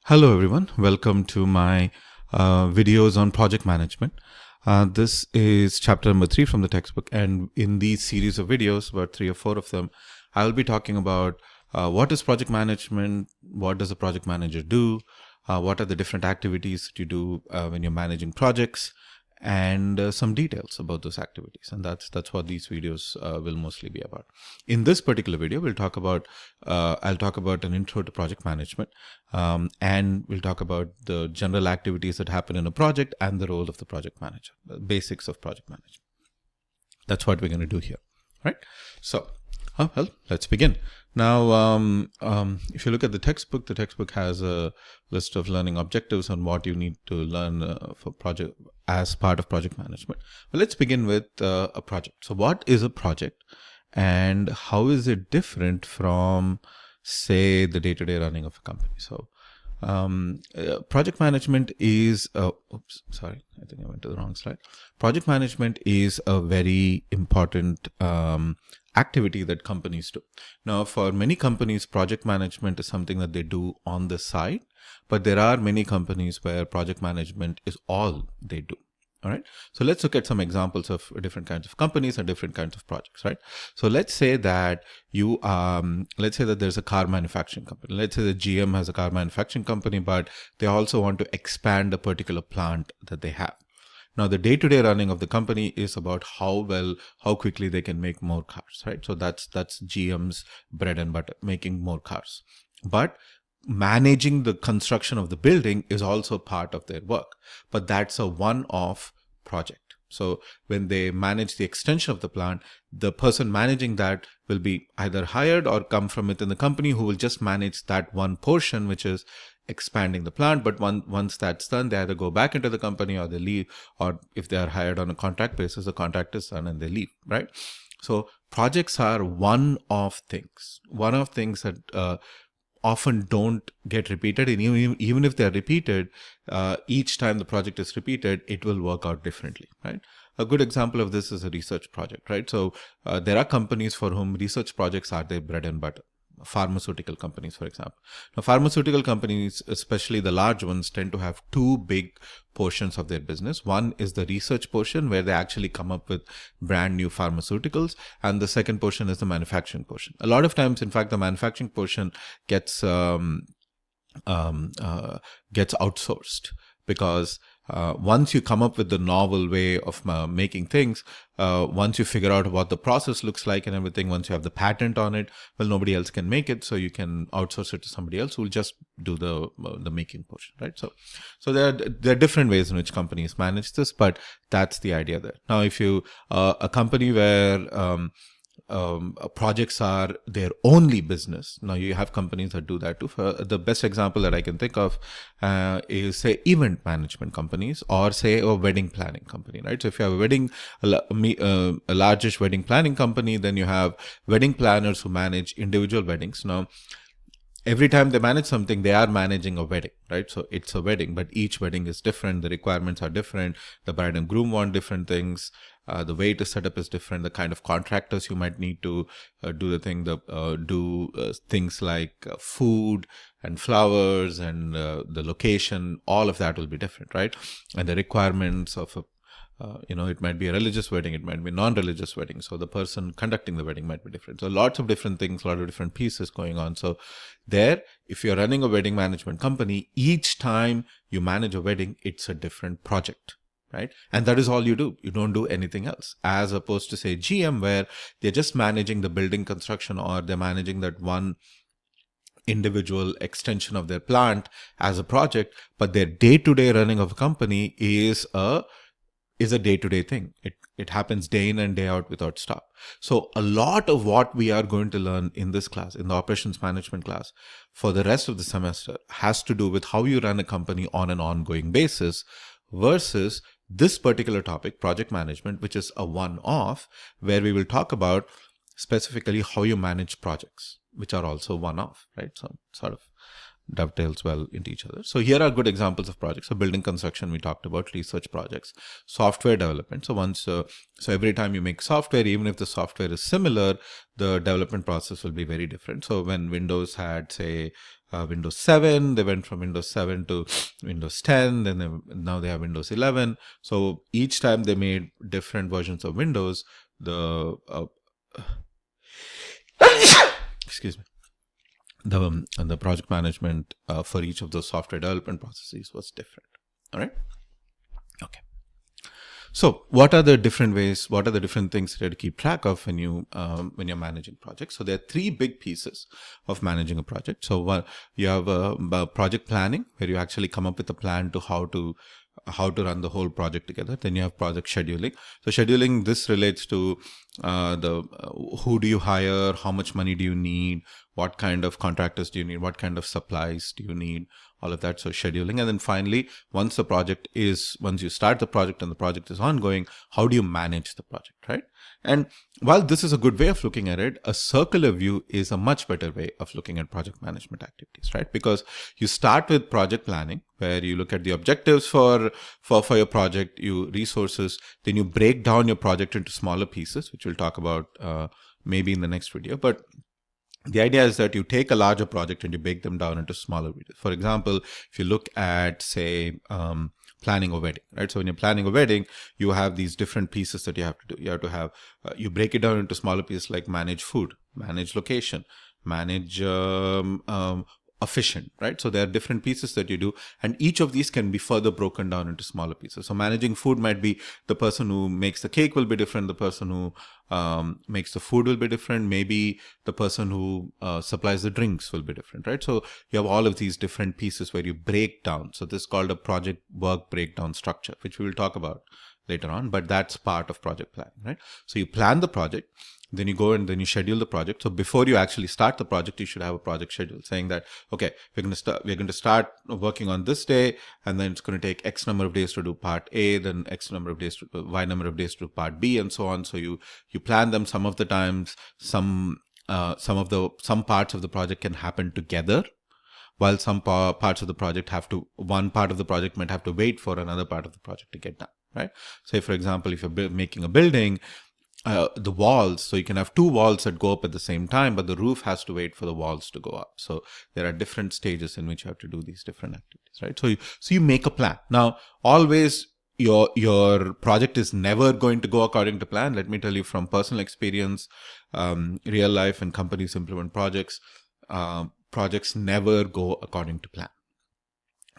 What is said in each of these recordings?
Hello everyone, welcome to my videos on project management. This is chapter number 3 from the textbook, and in these series of videos, about 3 or 4 of them, I'll be talking about what is project management, what does a project manager do, what are the different activities that you do when you're managing projects, and some details about those activities. And that's what these videos will mostly be about. In this particular video, I'll talk about an intro to project management, and we'll talk about the general activities that happen in a project and the role of the project manager, the basics of project management. That's what we're going to do here, right? So, let's begin. Now, if you look at the textbook has a list of learning objectives on what you need to learn for project as part of project management. Well, let's begin with a project. So what is a project and how is it different from, say, the day-to-day running of a company? So project management is oops, sorry, I think I went to the wrong slide. Project management is a very important activity that companies do. Now, for many companies, project management is something that they do on the side, but there are many companies where project management is all they do. All right. So let's look at some examples of different kinds of companies and different kinds of projects, right? So let's say that there's a car manufacturing company. Let's say that GM has a car manufacturing company, but they also want to expand a particular plant that they have. Now, the day-to-day running of the company is about how quickly they can make more cars, right? So that's GM's bread and butter, making more cars. But managing the construction of the building is also part of their work, but that's a one-off project. So when they manage the extension of the plant, the person managing that will be either hired or come from within the company who will just manage that one portion, which is expanding the plant. But once that's done, they either go back into the company or they leave, or if they are hired on a contract basis, the contract is done and they leave, right? So projects are one-off things that often don't get repeated, and even if they're repeated, each time the project is repeated, it will work out differently, right? A good example of this is a research project, right? So there are companies for whom research projects are their bread and butter. Pharmaceutical companies, for example. Now, pharmaceutical companies, especially the large ones, tend to have two big portions of their business. One is the research portion, where they actually come up with brand new pharmaceuticals, and the second portion is the manufacturing portion. A lot of times, in fact, the manufacturing portion gets outsourced, because once you come up with the novel way of making things, once you figure out what the process looks like and everything, once you have the patent on it, well, nobody else can make it, so you can outsource it to somebody else who will just do the making portion, right? So there are different ways in which companies manage this, but that's the idea there. Now, if you a company where projects are their only business. Now, you have companies that do that too. The best example that I can think of is, say, event management companies, or say a wedding planning company, right? So if you have a largish wedding planning company, then you have wedding planners who manage individual weddings. Now, every time they manage something, they are managing a wedding, right? So it's a wedding, but each wedding is different. The requirements are different. The bride and groom want different things. The way it is set up is different. The kind of contractors you might need to do things like food and flowers and the location, all of that will be different, right? And the requirements of it might be a religious wedding, it might be a non-religious wedding. So the person conducting the wedding might be different. So lots of different things, a lot of different pieces going on. So there, if you're running a wedding management company, each time you manage a wedding, it's a different project, right? And that is all you do. You don't do anything else. As opposed to, say, GM, where they're just managing the building construction, or they're managing that one individual extension of their plant as a project, but their day-to-day running of a company is a day-to-day thing. It happens day in and day out without stop. So a lot of what we are going to learn in this class, in the operations management class, for the rest of the semester, has to do with how you run a company on an ongoing basis, versus this particular topic, project management, which is a one-off, where we will talk about specifically how you manage projects. which are also one-off, right? So sort of dovetails well into each other. So here are good examples of projects. So building construction, we talked about, research projects, software development. So so every time you make software, even if the software is similar, the development process will be very different. So when Windows had, say, Windows 7, they went from Windows 7 to Windows 10, then now they have Windows 11. So each time they made different versions of Windows, excuse me, the project management for each of those software development processes was different. All right. Okay. So what are the different ways? What are the different things that you have to keep track of when you're managing projects? So there are three big pieces of managing a project. So one, you have project planning, where you actually come up with a plan to how to run the whole project together. Then you have project scheduling. So scheduling, this relates to who do you hire, how much money do you need, what kind of contractors do you need, what kind of supplies do you need, all of that. So scheduling. And then finally, once you start the project and the project is ongoing, how do you manage the project, right? And while this is a good way of looking at it, a circular view is a much better way of looking at project management activities, right? Because you start with project planning, where you look at the objectives for your project, you resources, then you break down your project into smaller pieces, which we'll talk about maybe in the next video. But the idea is that you take a larger project and you break them down into smaller videos. For example, if you look at, say, planning a wedding, right? So when you're planning a wedding, you have these different pieces that you have to do. You have to have, you break it down into smaller pieces, like manage food, manage location, manage efficient, right? So there are different pieces that you do, and each of these can be further broken down into smaller pieces. So managing food might be the person who makes the cake will be different, the person who makes the food will be different, maybe the person who supplies the drinks will be different, right? So you have all of these different pieces where you break down. So this is called a project work breakdown structure, which we will talk about later on, but that's part of project planning, right? So you plan the project, then you go and then you schedule the project. So before you actually start the project, you should have a project schedule saying that, okay, we're going to start working on this day, and then it's going to take X number of days to do part A, then X number of days to Y number of days to do part B, and so on. So you plan them. Some of the times, some parts of the project can happen together, while some parts of the project one part of the project might have to wait for another part of the project to get done, right? Say, for example, if you're making a building, the walls, so you can have two walls that go up at the same time, but the roof has to wait for the walls to go up. So there are different stages in which you have to do these different activities, right? So you make a plan. Now, always your project is never going to go according to plan. Let me tell you from personal experience, real life, and companies implement projects, projects never go according to plan.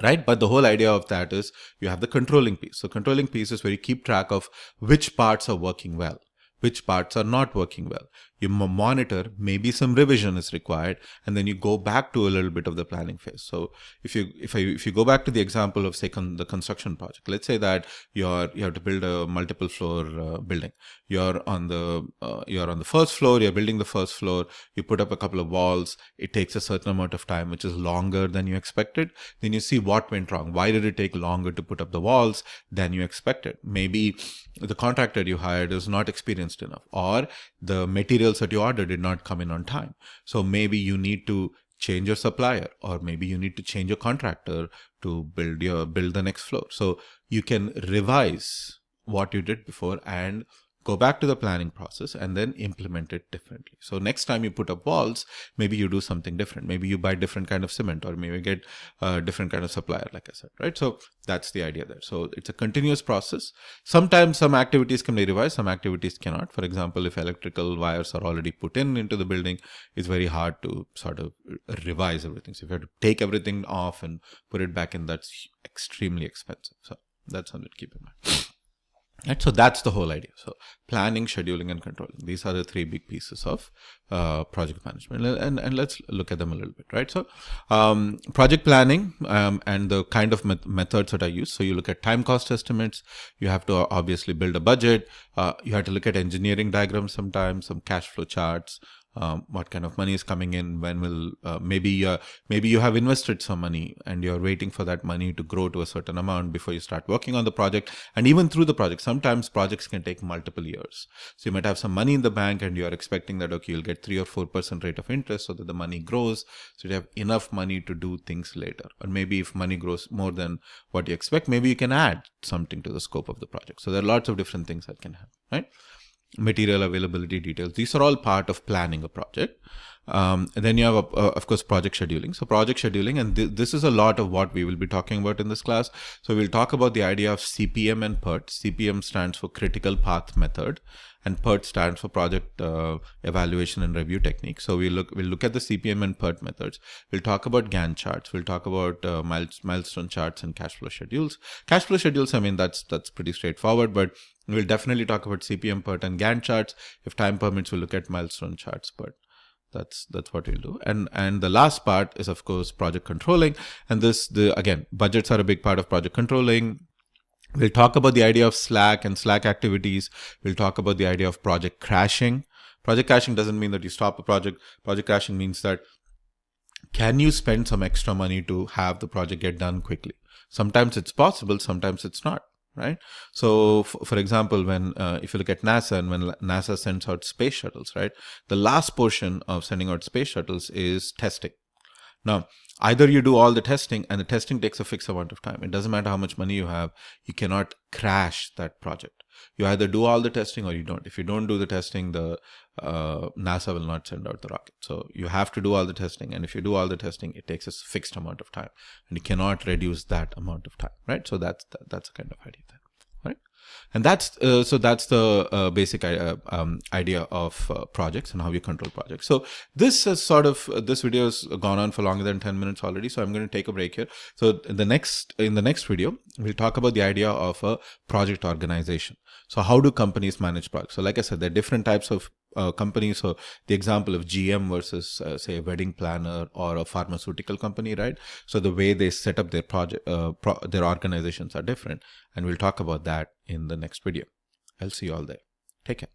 Right? But the whole idea of that is you have the controlling piece. So controlling piece is where you keep track of which parts are working well, which parts are not working well. You monitor, maybe some revision is required, and then you go back to a little bit of the planning phase. So if you go back to the example of, say, the construction project, let's say that you have to build a multiple floor building. You're on the first floor, you're building the first floor, you put up a couple of walls, it takes a certain amount of time, which is longer than you expected. Then you see what went wrong. Why did it take longer to put up the walls than you expected? Maybe the contractor you hired is not experienced enough, or the materials that you ordered did not come in on time. So maybe you need to change your supplier, or maybe you need to change your contractor to build the next floor. So you can revise what you did before and go back to the planning process and then implement it differently. So next time you put up walls, maybe you do something different. Maybe you buy different kind of cement, or maybe get a different kind of supplier, like I said, right? So that's the idea there. So it's a continuous process. Sometimes some activities can be revised, some activities cannot. For example, if electrical wires are already put into the building, it's very hard to sort of revise everything. So if you have to take everything off and put it back in, that's extremely expensive. So that's something to keep in mind. Right, so that's the whole idea. So planning, scheduling, and controlling. These are the three big pieces of project management. And let's look at them a little bit, right? So project planning and the kind of methods that I use. So you look at time cost estimates. You have to obviously build a budget. You have to look at engineering diagrams sometimes, some cash flow charts. what kind of money is coming in, when will maybe you have invested some money and you're waiting for that money to grow to a certain amount before you start working on the project. And even through the project, sometimes projects can take multiple years. So you might have some money in the bank and you're expecting that, okay, you'll get 3 or 4% rate of interest so that the money grows, so you have enough money to do things later. Or maybe if money grows more than what you expect, maybe you can add something to the scope of the project. So there are lots of different things that can happen, right? Material availability details. These are all part of planning a project. And then you have, of course, project scheduling. So project scheduling, and this is a lot of what we will be talking about in this class. So we'll talk about the idea of CPM and PERT. CPM stands for Critical Path Method, and PERT stands for Project Evaluation and Review Technique. So we'll look at the CPM and PERT methods. We'll talk about Gantt charts. We'll talk about milestone charts and cash flow schedules. Cash flow schedules, I mean, that's pretty straightforward, but we'll definitely talk about CPM, PERT, and Gantt charts. If time permits, we'll look at milestone charts, but that's what we'll do. And the last part is, of course, project controlling. And again, budgets are a big part of project controlling. We'll talk about the idea of Slack and Slack activities. We'll talk about the idea of project crashing. Project crashing doesn't mean that you stop a project. Project crashing means that can you spend some extra money to have the project get done quickly? Sometimes it's possible, sometimes it's not. Right. So, for example, when if you look at NASA, and when NASA sends out space shuttles, right, the last portion of sending out space shuttles is testing. Now, either you do all the testing, and the testing takes a fixed amount of time. It doesn't matter how much money you have. You cannot crash that project. You either do all the testing or you don't. If you don't do the testing, the NASA will not send out the rocket. So you have to do all the testing. And if you do all the testing, it takes a fixed amount of time, and you cannot reduce that amount of time, right? So that's a kind of idea there, right? And that's the basic idea of projects and how you control projects. So this video has gone on for longer than 10 minutes already. So I'm going to take a break here. So in the next video, we'll talk about the idea of a project organization. So how do companies manage projects? So like I said, there are different types of companies. So the example of GM versus say a wedding planner or a pharmaceutical company, right? So the way they set up their project, their organizations are different. And we'll talk about that in the next video. I'll see you all there. Take care.